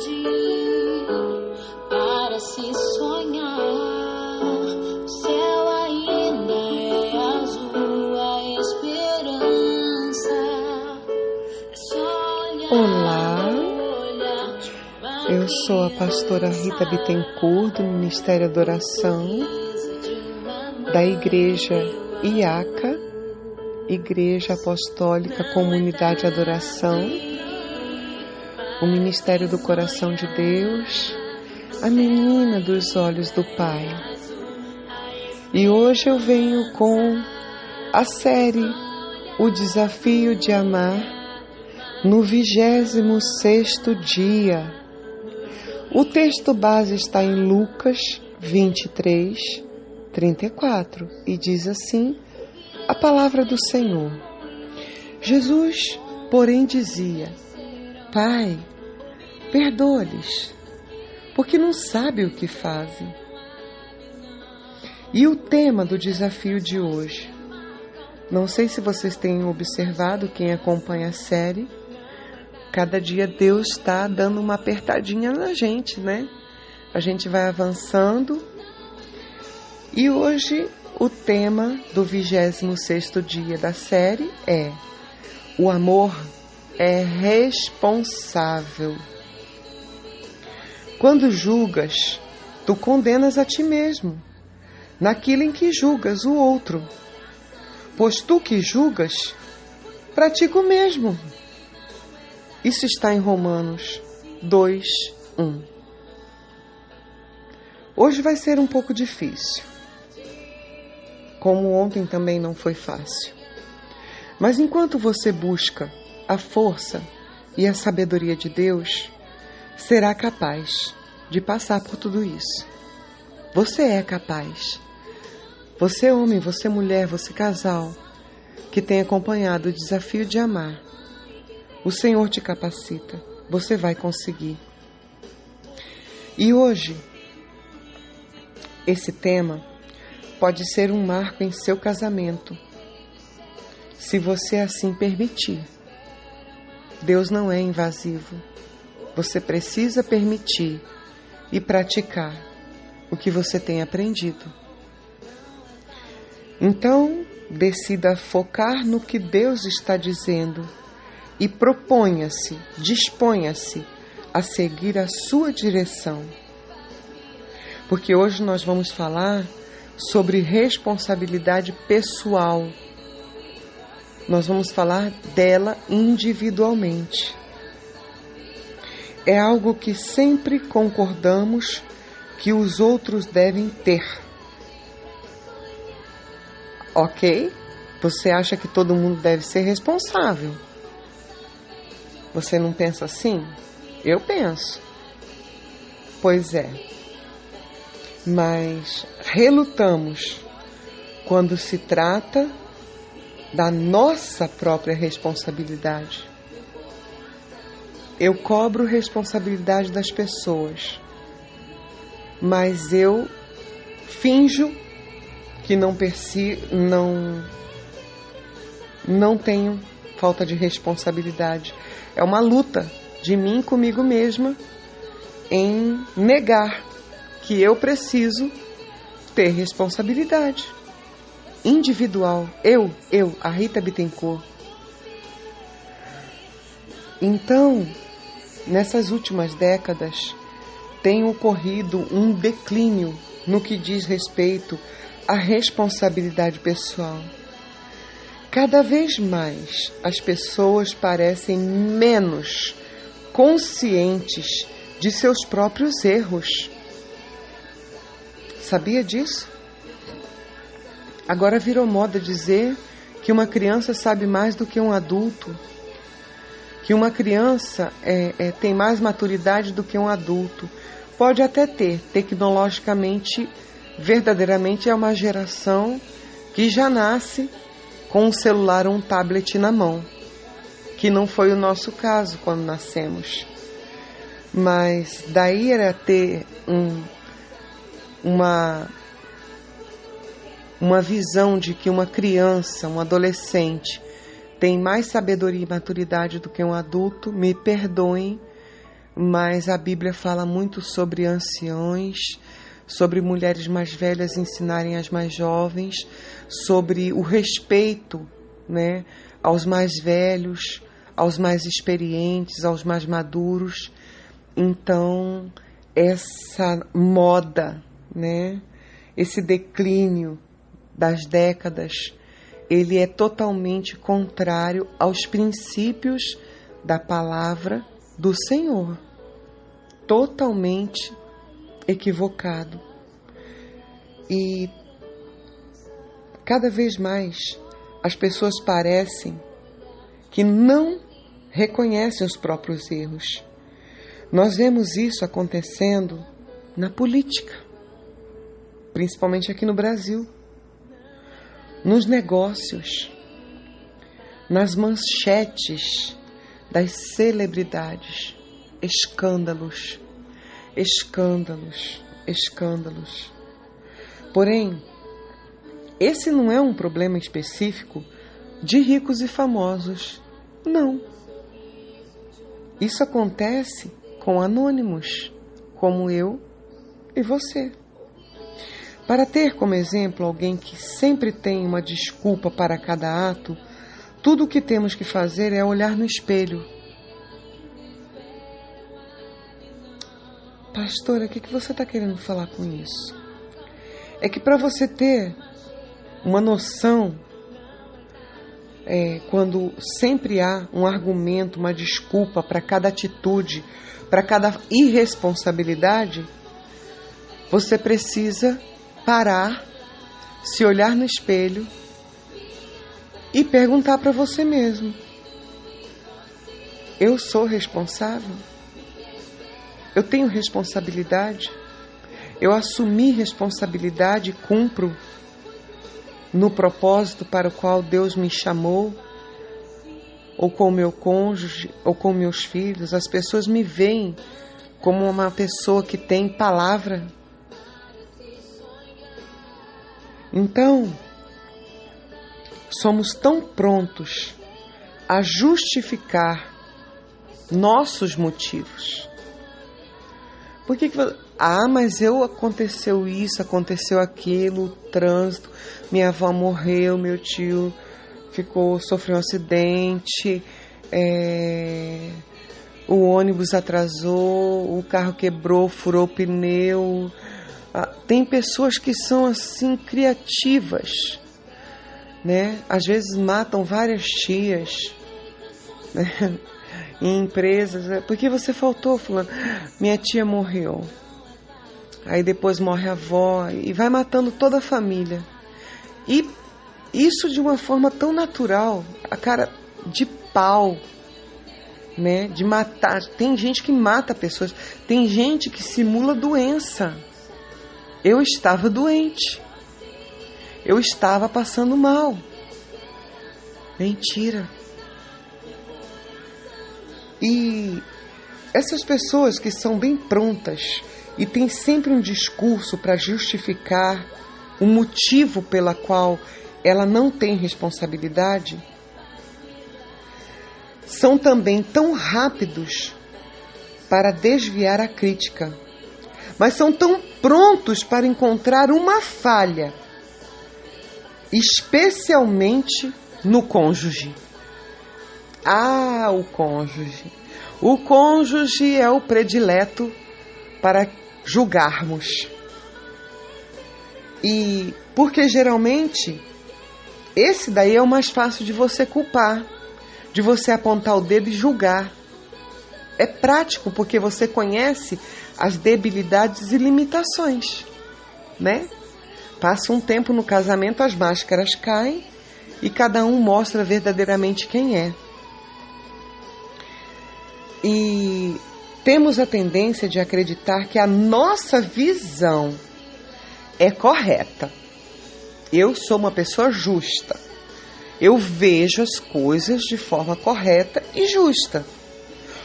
pedir, para-se sonhar. O céu ainda é azul, a esperança é só olhar. Olá, eu sou a pastora Rita Bittencourt, do Ministério Adoração, da Igreja IACA, Igreja Apostólica Comunidade Adoração, o Ministério do Coração de Deus, a menina dos olhos do Pai. E hoje eu venho com a série O Desafio de Amar, no 26º dia. O texto base está em Lucas 23, 34, e diz assim a palavra do Senhor. Jesus, porém, dizia: Pai, perdoa-lhes, porque não sabem o que fazem. E o tema do desafio de hoje, não sei se vocês têm observado, quem acompanha a série, cada dia Deus está dando uma apertadinha na gente, né? A gente vai avançando. E hoje o tema do 26º dia da série é: o amor é responsável. Quando julgas, tu condenas a ti mesmo, naquilo em que julgas o outro. Pois tu que julgas, pratica o mesmo. Isso está em Romanos 2, 1. Hoje vai ser um pouco difícil, como ontem também não foi fácil. Mas enquanto você busca a força e a sabedoria de Deus, será capaz de passar por tudo isso. Você é capaz. Você homem, você mulher, você casal, que tem acompanhado o desafio de amar, o Senhor te capacita. Você vai conseguir. E hoje, esse tema pode ser um marco em seu casamento, se você assim permitir. Deus não é invasivo. Você precisa permitir e praticar o que você tem aprendido. Então, decida focar no que Deus está dizendo e proponha-se, disponha-se a seguir a sua direção. Porque hoje nós vamos falar sobre responsabilidade pessoal. Nós vamos falar dela individualmente. É algo que sempre concordamos que os outros devem ter. Ok? Você acha que todo mundo deve ser responsável? Você não pensa assim? Eu penso. Pois é. Mas relutamos quando se trata da nossa própria responsabilidade. Eu cobro responsabilidade das pessoas, mas eu finjo que não tenho falta de responsabilidade. É uma luta de mim comigo mesma em negar que eu preciso ter responsabilidade individual. Eu, a Rita Bittencourt. Então, nessas últimas décadas, tem ocorrido um declínio no que diz respeito à responsabilidade pessoal. Cada vez mais as pessoas parecem menos conscientes de seus próprios erros. Sabia disso? Agora virou moda dizer que uma criança sabe mais do que um adulto, que uma criança tem mais maturidade do que um adulto. Pode até ter, tecnologicamente, verdadeiramente é uma geração que já nasce com um celular ou um tablet na mão, que não foi o nosso caso quando nascemos. Mas daí era ter uma visão de que uma criança, um adolescente, tem mais sabedoria e maturidade do que um adulto. Me perdoem, mas a Bíblia fala muito sobre anciões, sobre mulheres mais velhas ensinarem as mais jovens, sobre o respeito, né, aos mais velhos, aos mais experientes, aos mais maduros. Então, essa moda, né, esse declínio das décadas, ele é totalmente contrário aos princípios da palavra do Senhor. Totalmente equivocado. E cada vez mais as pessoas parecem que não reconhecem os próprios erros. Nós vemos isso acontecendo na política, principalmente aqui no Brasil, nos negócios, nas manchetes das celebridades. Escândalos, escândalos, escândalos. Porém, esse não é um problema específico de ricos e famosos. Não. Isso acontece com anônimos, como eu e você. Para ter como exemplo alguém que sempre tem uma desculpa para cada ato, tudo o que temos que fazer é olhar no espelho. Pastora, o que você está querendo falar com isso? É que para você ter uma noção, quando sempre há um argumento, uma desculpa para cada atitude, para cada irresponsabilidade, você precisa parar, se olhar no espelho e perguntar para você mesmo: eu sou responsável? Eu tenho responsabilidade? Eu assumi responsabilidade e cumpro no propósito para o qual Deus me chamou? Ou com o meu cônjuge, ou com meus filhos? As pessoas me veem como uma pessoa que tem palavra. Então, somos tão prontos a justificar nossos motivos. Por que mas aconteceu isso, aconteceu aquilo, o trânsito, minha avó morreu, meu tio sofreu um acidente, o ônibus atrasou, o carro quebrou, furou o pneu. Tem pessoas que são assim criativas, né? Às vezes matam várias tias, né? Em empresas. Por que você faltou, fulano? Minha tia morreu. Aí depois morre a avó e vai matando toda a família. E isso de uma forma tão natural, a cara de pau, né? De matar. Tem gente que mata pessoas, tem gente que simula doença. Eu estava doente, eu estava passando mal. Mentira. E essas pessoas que são bem prontas e têm sempre um discurso para justificar o motivo pela qual ela não tem responsabilidade, são também tão rápidos para desviar a crítica, mas são tão prontos para encontrar uma falha, especialmente no cônjuge. O cônjuge. O cônjuge é o predileto para julgarmos. E porque geralmente esse daí é o mais fácil de você culpar, de você apontar o dedo e julgar. É prático porque você conhece as debilidades e limitações, né? Passa um tempo no casamento, as máscaras caem e cada um mostra verdadeiramente quem é. E temos a tendência de acreditar que a nossa visão é correta. Eu sou uma pessoa justa. Eu vejo as coisas de forma correta e justa.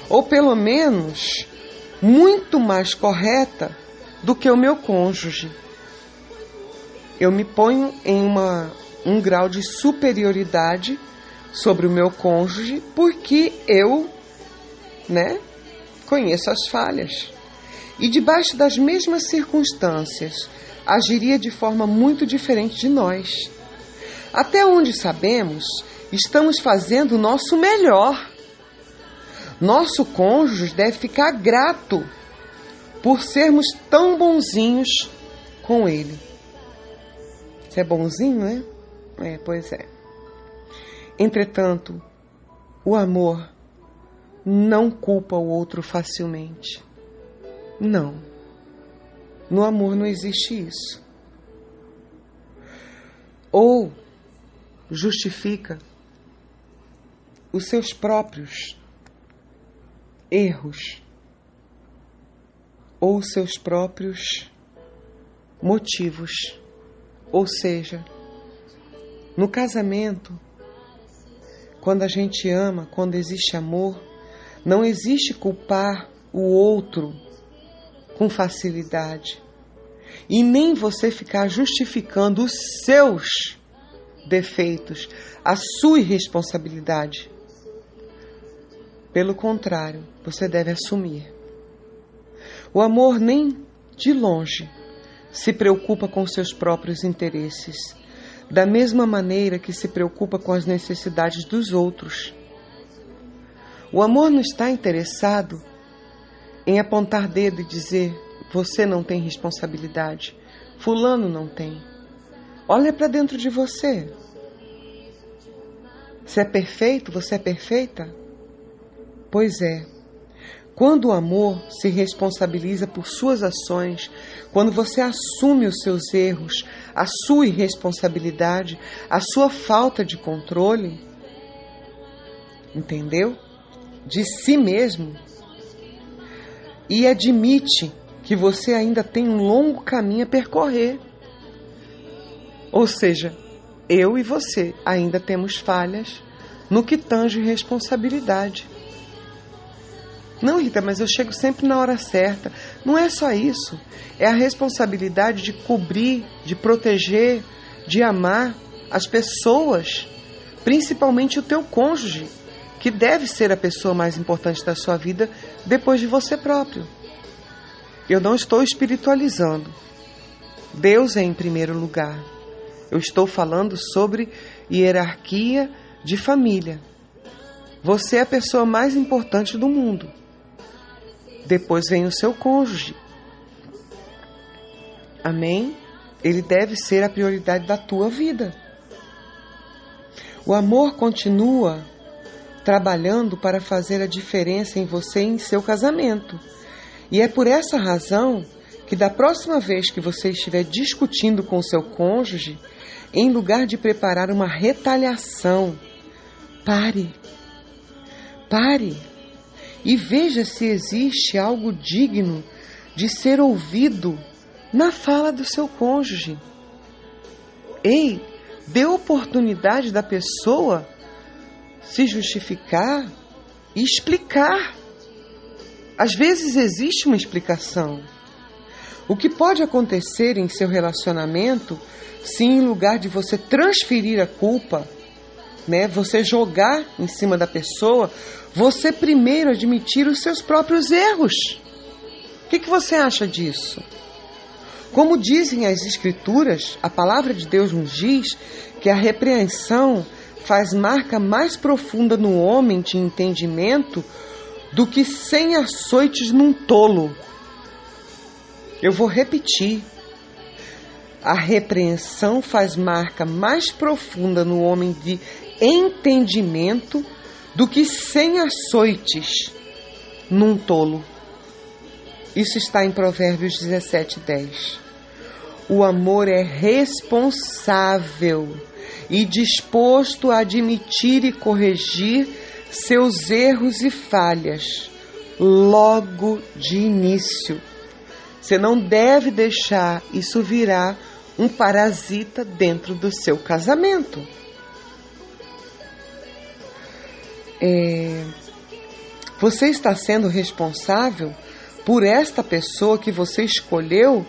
Ou pelo menos muito mais correta do que o meu cônjuge. Eu me ponho em um grau de superioridade sobre o meu cônjuge porque eu, conheço as falhas. E debaixo das mesmas circunstâncias, agiria de forma muito diferente de nós. Até onde sabemos, estamos fazendo o nosso melhor. Nosso cônjuge deve ficar grato por sermos tão bonzinhos com ele. Você é bonzinho, né? Pois é. Entretanto, o amor não culpa o outro facilmente. Não. No amor não existe isso. Ou justifica os seus próprios erros ou os seus próprios motivos. Ou seja, no casamento, quando a gente ama, quando existe amor, não existe culpar o outro com facilidade. E nem você ficar justificando os seus defeitos, a sua irresponsabilidade. Pelo contrário, você deve assumir. O amor nem de longe se preocupa com seus próprios interesses, da mesma maneira que se preocupa com as necessidades dos outros. O amor não está interessado em apontar dedo e dizer: você não tem responsabilidade, fulano não tem. Olha para dentro de você. Você é perfeito? Você é perfeita? Pois é. Quando o amor se responsabiliza por suas ações, quando você assume os seus erros, a sua irresponsabilidade, a sua falta de controle, entendeu? De si mesmo, e admite que você ainda tem um longo caminho a percorrer. Ou seja, eu e você ainda temos falhas no que tange responsabilidade. Não, Rita, mas eu chego sempre na hora certa. Não é só isso. É a responsabilidade de cobrir, de proteger, de amar as pessoas, principalmente o teu cônjuge, que deve ser a pessoa mais importante da sua vida depois de você próprio. Eu não estou espiritualizando. Deus é em primeiro lugar. Eu estou falando sobre hierarquia de família. Você é a pessoa mais importante do mundo. Depois vem o seu cônjuge. Amém? Ele deve ser a prioridade da tua vida. O amor continua trabalhando para fazer a diferença em você e em seu casamento. E é por essa razão que da próxima vez que você estiver discutindo com o seu cônjuge, em lugar de preparar uma retaliação, pare e veja se existe algo digno de ser ouvido na fala do seu cônjuge. Ei, dê oportunidade da pessoa se justificar e explicar. Às vezes existe uma explicação. O que pode acontecer em seu relacionamento se em lugar de você transferir a culpa, você jogar em cima da pessoa, você primeiro admitir os seus próprios erros. O que você acha disso? Como dizem as Escrituras, a palavra de Deus nos diz que a repreensão faz marca mais profunda no homem de entendimento do que 100 açoites num tolo. Eu vou repetir. A repreensão faz marca mais profunda no homem de entendimento do que 100 açoites num tolo. Isso está em Provérbios 17:10. O amor é responsável e disposto a admitir e corrigir seus erros e falhas logo de início. Você não deve deixar isso virar um parasita dentro do seu casamento. Você está sendo responsável por esta pessoa que você escolheu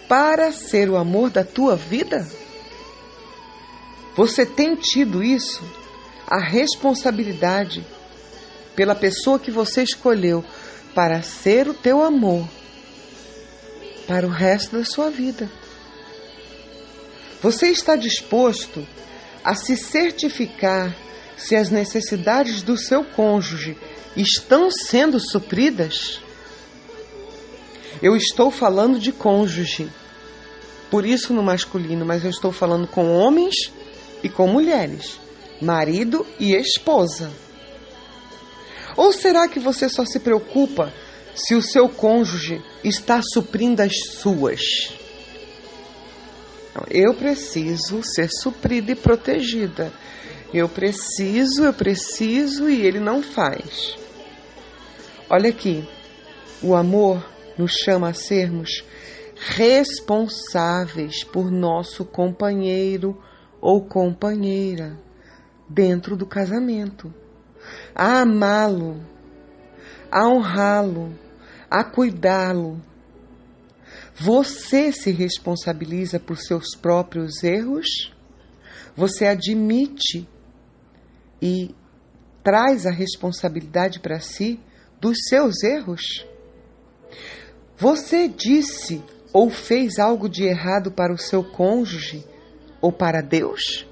para ser o amor da tua vida? Você tem tido isso? A responsabilidade pela pessoa que você escolheu para ser o teu amor para o resto da sua vida. Você está disposto a se certificar se as necessidades do seu cônjuge estão sendo supridas? Eu estou falando de cônjuge, por isso no masculino, mas eu estou falando com homens e com mulheres, marido e esposa. Ou será que você só se preocupa se o seu cônjuge está suprindo as suas? Eu preciso ser suprida e protegida. Eu preciso e ele não faz. Olha aqui, o amor nos chama a sermos responsáveis por nosso companheiro ou companheira dentro do casamento, a amá-lo, a honrá-lo, a cuidá-lo. Você se responsabiliza por seus próprios erros? Você admite e traz a responsabilidade para si dos seus erros? Você disse ou fez algo de errado para o seu cônjuge ou para Deus?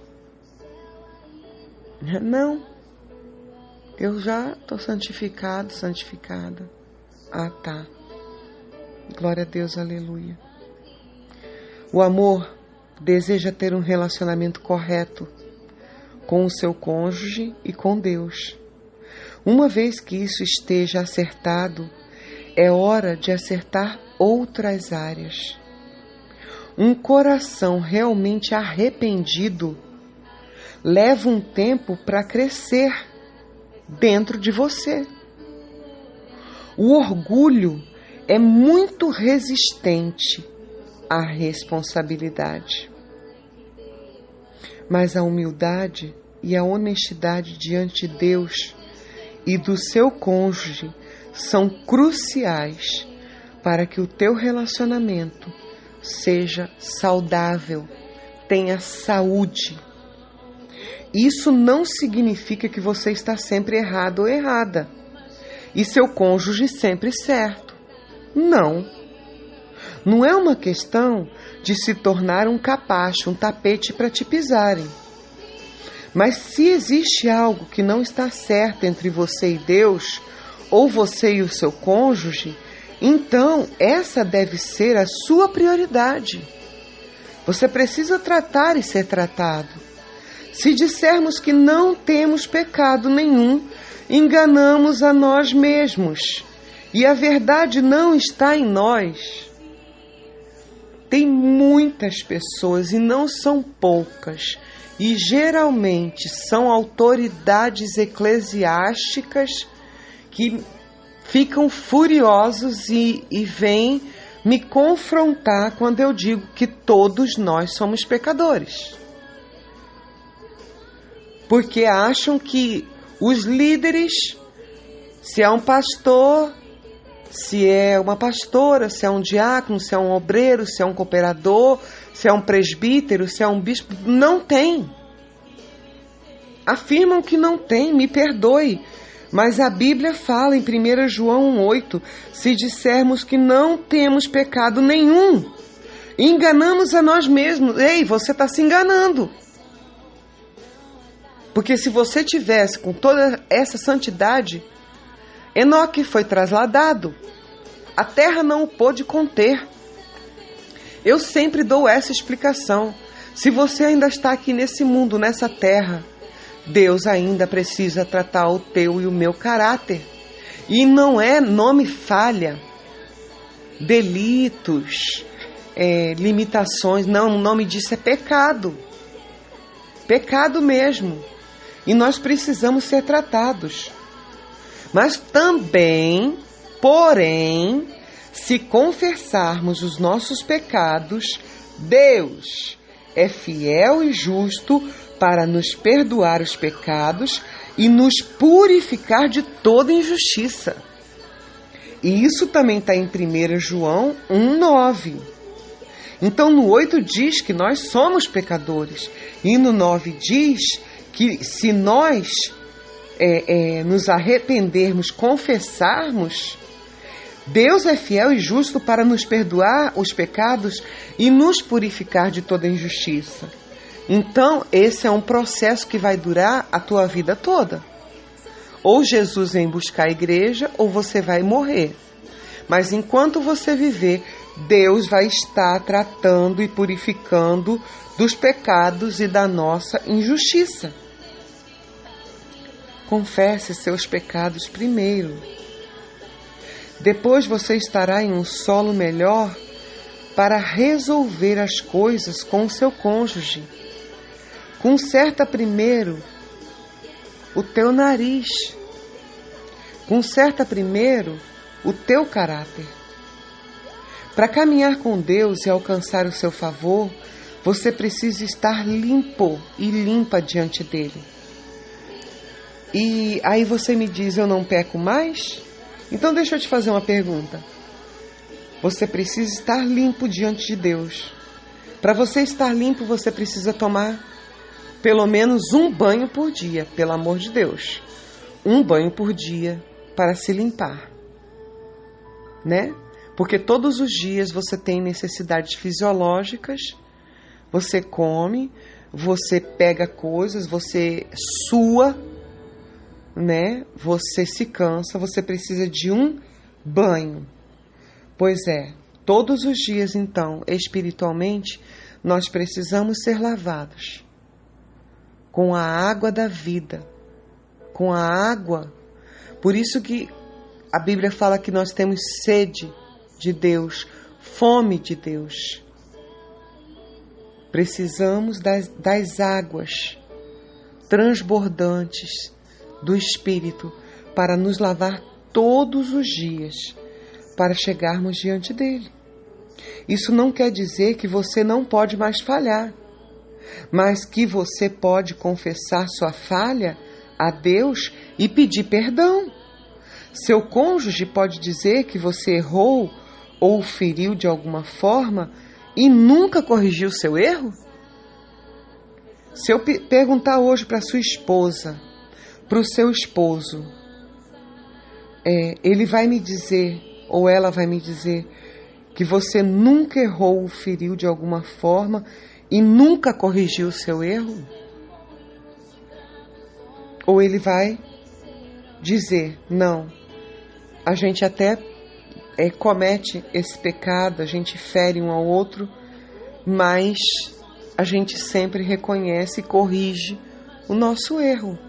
Não. Eu já estou santificado, santificada. Ah, tá. Glória a Deus, aleluia. O amor deseja ter um relacionamento correto com o seu cônjuge e com Deus. Uma vez que isso esteja acertado, é hora de acertar outras áreas. Um coração realmente arrependido leva um tempo para crescer dentro de você. O orgulho é muito resistente à responsabilidade. Mas a humildade e a honestidade diante de Deus e do seu cônjuge são cruciais para que o teu relacionamento seja saudável, tenha saúde. Isso não significa que você está sempre errado ou errada e seu cônjuge sempre certo. Não. Não é uma questão de se tornar um capacho, um tapete para te pisarem. Mas se existe algo que não está certo entre você e Deus, ou você e o seu cônjuge, então essa deve ser a sua prioridade. Você precisa tratar e ser tratado. Se dissermos que não temos pecado nenhum, enganamos a nós mesmos. E a verdade não está em nós. Tem muitas pessoas, e não são poucas, e geralmente são autoridades eclesiásticas que ficam furiosos e vêm me confrontar quando eu digo que todos nós somos pecadores. Porque acham que os líderes, se é um pastor, se é uma pastora, se é um diácono, se é um obreiro, se é um cooperador, se é um presbítero, se é um bispo, não tem. Afirmam que não tem, me perdoe. Mas a Bíblia fala em 1 João 1,8, se dissermos que não temos pecado nenhum, enganamos a nós mesmos. Ei, você está se enganando. Porque se você tivesse com toda essa santidade, Enoque foi trasladado. A terra não o pôde conter. Eu sempre dou essa explicação. Se você ainda está aqui nesse mundo, nessa terra, Deus ainda precisa tratar o teu e o meu caráter. E não é nome falha, delitos, limitações. Não, o nome disso é pecado. Pecado mesmo. E nós precisamos ser tratados. Mas também, porém, se confessarmos os nossos pecados, Deus é fiel e justo para nos perdoar os pecados e nos purificar de toda injustiça. E isso também está em 1 João 1,9. Então no 8 diz que nós somos pecadores. E no 9 diz que se nós nos arrependermos, confessarmos, Deus é fiel e justo para nos perdoar os pecados e nos purificar de toda injustiça. Então, esse é um processo que vai durar a tua vida toda. Ou Jesus vem buscar a igreja, ou você vai morrer. Mas enquanto você viver, Deus vai estar tratando e purificando dos pecados e da nossa injustiça. Confesse seus pecados primeiro. Depois você estará em um solo melhor para resolver as coisas com o seu cônjuge. Conserta primeiro o teu nariz. Conserta primeiro o teu caráter. Para caminhar com Deus e alcançar o seu favor, você precisa estar limpo e limpa diante dele. E aí você me diz, eu não peco mais? Então deixa eu te fazer uma pergunta. Você precisa estar limpo diante de Deus. Para você estar limpo, você precisa tomar pelo menos um banho por dia, pelo amor de Deus. Um banho por dia para se limpar, né? Porque todos os dias você tem necessidades fisiológicas, você come, você pega coisas, você sua, né? Você se cansa, você precisa de um banho. Pois é, todos os dias então, espiritualmente, nós precisamos ser lavados com a água da vida, com a água. Por isso que a Bíblia fala que nós temos sede de Deus, fome de Deus. Precisamos das águas transbordantes do Espírito para nos lavar todos os dias, para chegarmos diante dele. Isso não quer dizer que você não pode mais falhar, mas que você pode confessar sua falha a Deus e pedir perdão. Seu cônjuge pode dizer que você errou ou o feriu de alguma forma e nunca corrigiu seu erro? Se eu perguntar hoje para sua esposa, para o seu esposo, ele vai me dizer, ou ela vai me dizer, que você nunca errou ou feriu de alguma forma e nunca corrigiu o seu erro? Ou ele vai dizer, não, a gente até comete esse pecado, a gente fere um ao outro, mas a gente sempre reconhece e corrige o nosso erro.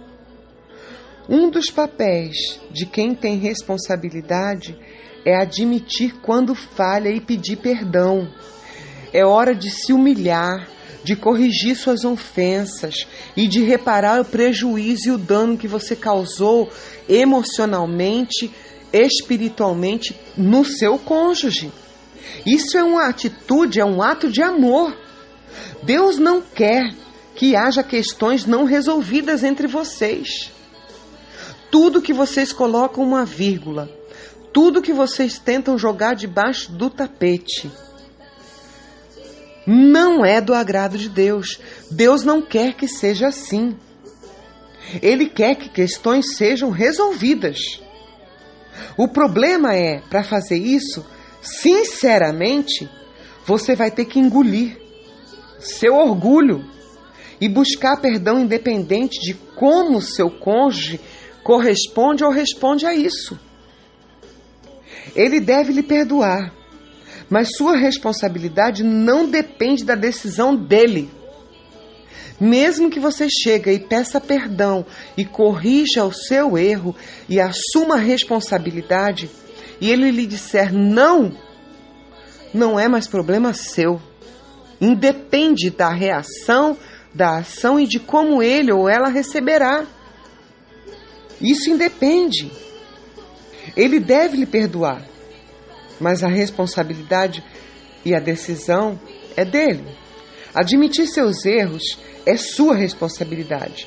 Um dos papéis de quem tem responsabilidade é admitir quando falha e pedir perdão. É hora de se humilhar, de corrigir suas ofensas e de reparar o prejuízo e o dano que você causou emocionalmente, espiritualmente no seu cônjuge. Isso é uma atitude, é um ato de amor. Deus não quer que haja questões não resolvidas entre vocês. Tudo que vocês colocam uma vírgula, tudo que vocês tentam jogar debaixo do tapete, não é do agrado de Deus. Deus não quer que seja assim. Ele quer que questões sejam resolvidas. O problema é, para fazer isso, sinceramente, você vai ter que engolir seu orgulho e buscar perdão independente de como seu cônjuge corresponde ou responde a isso. Ele deve lhe perdoar, mas sua responsabilidade não depende da decisão dele. Mesmo que você chegue e peça perdão e corrija o seu erro e assuma a responsabilidade, e ele lhe disser não, não é mais problema seu. Independe da reação, da ação e de como ele ou ela receberá. Isso independe. Ele deve lhe perdoar, mas a responsabilidade e a decisão é dele. Admitir seus erros é sua responsabilidade.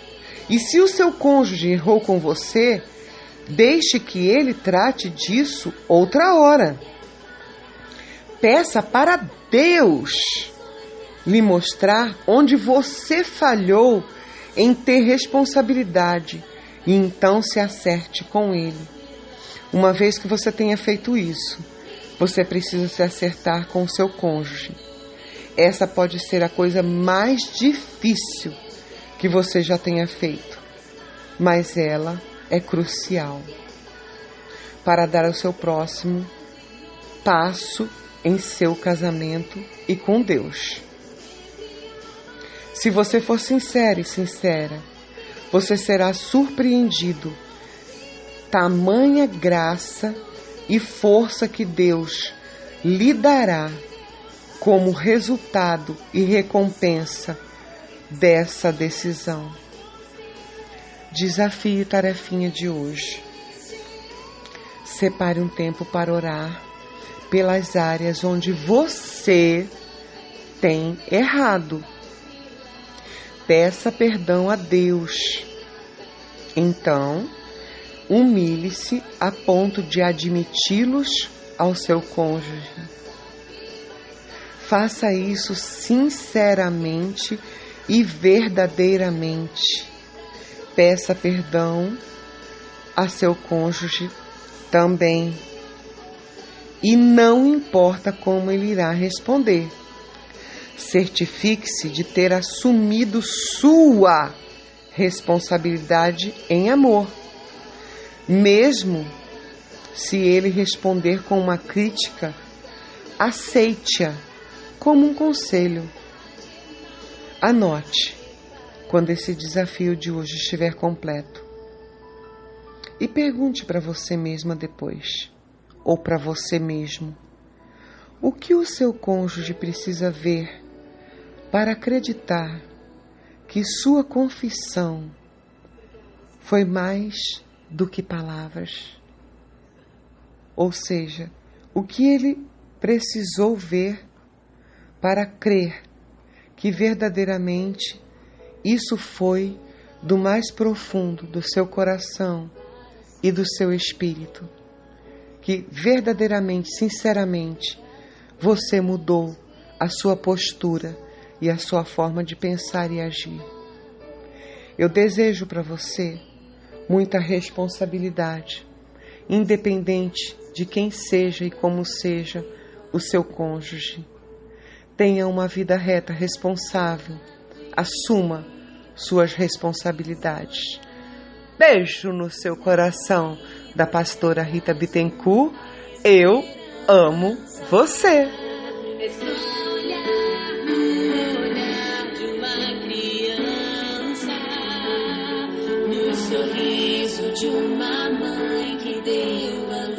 E se o seu cônjuge errou com você, deixe que ele trate disso outra hora. Peça para Deus lhe mostrar onde você falhou em ter responsabilidade e então se acerte com ele. Uma vez que você tenha feito isso, você precisa se acertar com o seu cônjuge. Essa pode ser a coisa mais difícil que você já tenha feito, mas ela é crucial para dar o seu próximo passo em seu casamento e com Deus. Se você for sincero e sincera, você será surpreendido. Tamanha graça e força que Deus lhe dará como resultado e recompensa dessa decisão. Desafio e tarefinha de hoje. Separe um tempo para orar pelas áreas onde você tem errado. Peça perdão a Deus. Então, humilhe-se a ponto de admiti-los ao seu cônjuge. Faça isso sinceramente e verdadeiramente. Peça perdão a seu cônjuge também. E não importa como ele irá responder. Certifique-se de ter assumido sua responsabilidade em amor. Mesmo se ele responder com uma crítica, aceite-a como um conselho. Anote quando esse desafio de hoje estiver completo. E pergunte para você mesma depois, ou para você mesmo, o que o seu cônjuge precisa ver para acreditar que sua confissão foi mais do que palavras. Ou seja, o que ele precisou ver para crer que verdadeiramente isso foi do mais profundo do seu coração e do seu espírito. Que verdadeiramente, sinceramente, você mudou a sua postura e a sua forma de pensar e agir. Eu desejo para você muita responsabilidade, independente de quem seja e como seja o seu cônjuge. Tenha uma vida reta, responsável. Assuma suas responsabilidades. Beijo no seu coração, da pastora Rita Bittencourt. Eu amo você. Sorriso de uma mãe que deu a